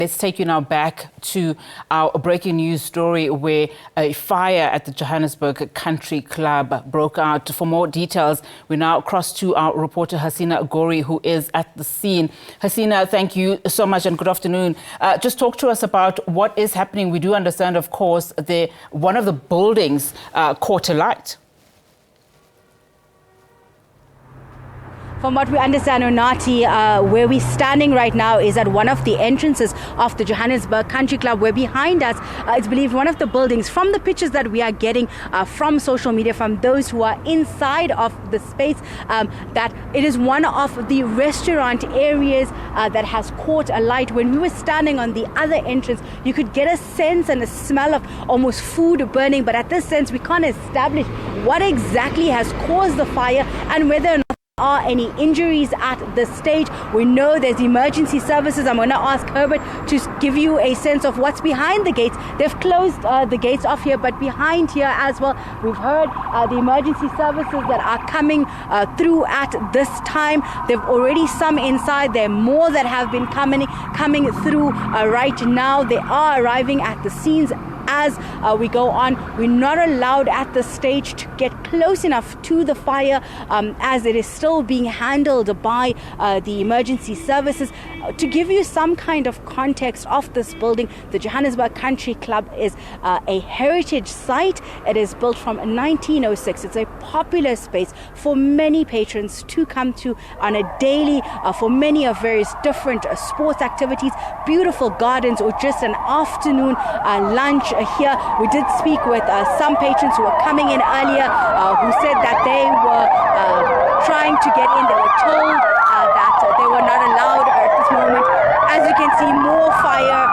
Let's take you now back to our breaking news story where a fire at the Johannesburg Country Club broke out. For more details, we now cross to our reporter Hasina Gori, who is at the scene. Hasina, thank you so much and good afternoon. Just talk to us about what is happening. We do understand, of course, one of the buildings caught alight. From what we understand, Onati, where we're standing right now is at one of the entrances of the Johannesburg Country Club, where behind us, it's believed one of the buildings, from the pictures that we are getting from social media, from those who are inside of the space, that it is one of the restaurant areas that has caught alight. When we were standing on the other entrance, you could get a sense and a smell of almost food burning, but at this sense, we can't establish what exactly has caused the fire and whether or not are any injuries at this stage. We know there's emergency services. I'm going to ask Herbert to give you a sense of what's behind the gates. They've closed the gates off here, but behind here as well, we've heard the emergency services that are coming through at this time. They've already some inside. There are more that have been coming through right now. They are arriving at the scenes. As we go on, we're not allowed at the stage to get close enough to the fire as it is still being handled by the emergency services. To give you some kind of context of this building, the Johannesburg Country Club is a heritage site. It is built from 1906. It's a popular space for many patrons to come to on a daily for many of various different sports activities, beautiful gardens, or just an afternoon lunch here. We did speak with some patrons who were coming in earlier who said that they were trying to get in. They were told that they were not allowed at this moment. As you can see, more fire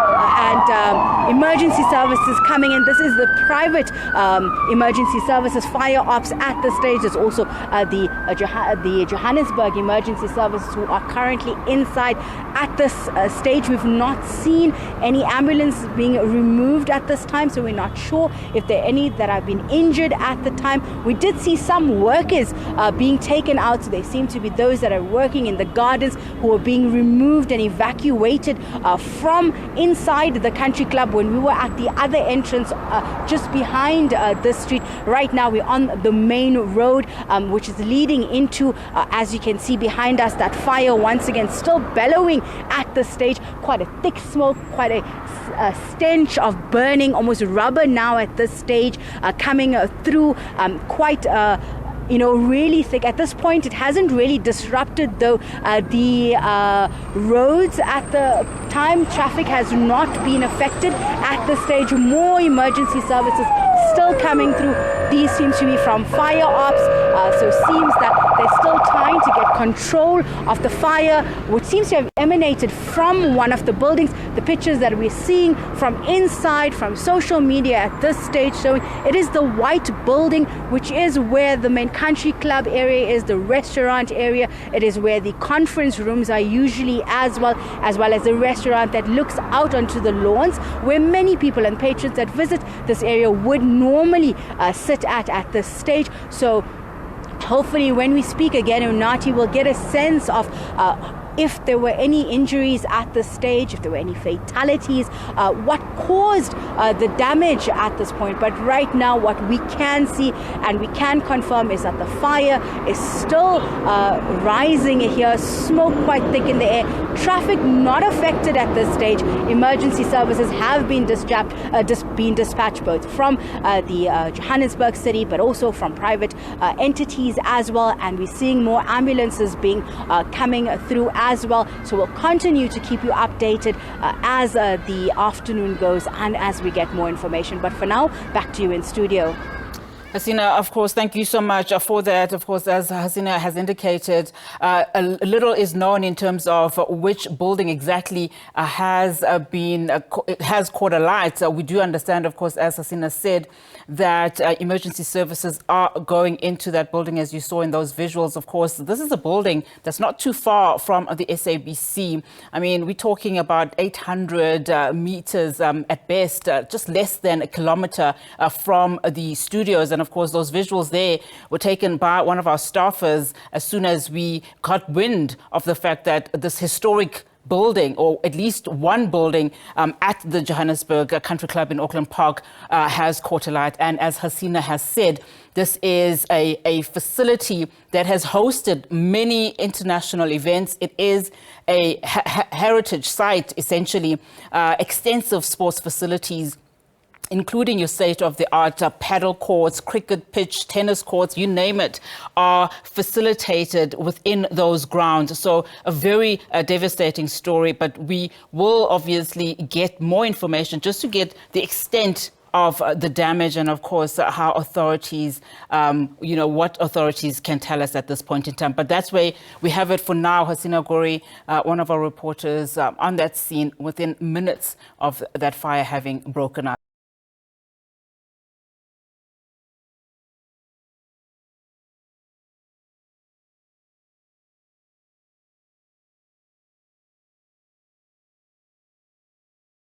and emergency services coming in. This is the private emergency services, fire ops at the stage. There's also the Johannesburg emergency services who are currently inside at this stage. We've not seen any ambulance being removed at this time, so we're not sure if there are any that have been injured at the time. We did see some workers being taken out, so they seem to be those that are working in the gardens who are being removed and evacuated from inside the country club. When we were at the other entrance just behind this street, right now we're on the main road which is leading into, as you can see behind us, that fire once again still bellowing at the stage. Quite a thick smoke, quite a stench of burning, almost rubber now at this stage, coming through, quite really thick. At this point, it hasn't really disrupted though the roads at the time. Traffic has not been affected at this stage. More emergency services still coming through. These seems to be from fire ops, so it seems that they're still trying to get control of the fire, which seems to have emanated from one of the buildings. The pictures that we're seeing from inside, from social media at this stage, showing it is the white building, which is where the main country club area is, the restaurant area. It is where the conference rooms are usually, as well as the restaurant that looks out onto the lawns, where many people and patrons that visit this area would normally sit at this stage. So hopefully when we speak again, Unati will get a sense of if there were any injuries at this stage, if there were any fatalities, what caused the damage at this point. But right now, what we can see and we can confirm is that the fire is still rising here, smoke quite thick in the air. Traffic not affected at this stage. Emergency services have been dispatched both from the Johannesburg city, but also from private entities as well. And we're seeing more ambulances being coming through as well. So we'll continue to keep you updated as the afternoon goes and as we get more information. But for now, back to you in studio. Hasina, of course, thank you so much for that. Of course, as Hasina has indicated, a little is known in terms of which building exactly has caught alight. We do understand, of course, as Hasina said, that emergency services are going into that building, as you saw in those visuals. Of course, this is a building that's not too far from the SABC. I mean, we're talking about 800 meters at best, just less than a kilometer from the studios. And of course, those visuals there were taken by one of our staffers as soon as we got wind of the fact that this historic building, or at least one building at the Johannesburg Country Club in Auckland Park has caught alight. And as Hasina has said, this is a facility that has hosted many international events. It is a heritage site, essentially, extensive sports facilities, including your state-of-the-art paddle courts, cricket pitch, tennis courts, you name it, are facilitated within those grounds. So a very devastating story, but we will obviously get more information just to get the extent of the damage and, of course, how authorities, what authorities can tell us at this point in time. But that's where we have it for now. Hasina Gori, one of our reporters on that scene within minutes of that fire having broken out.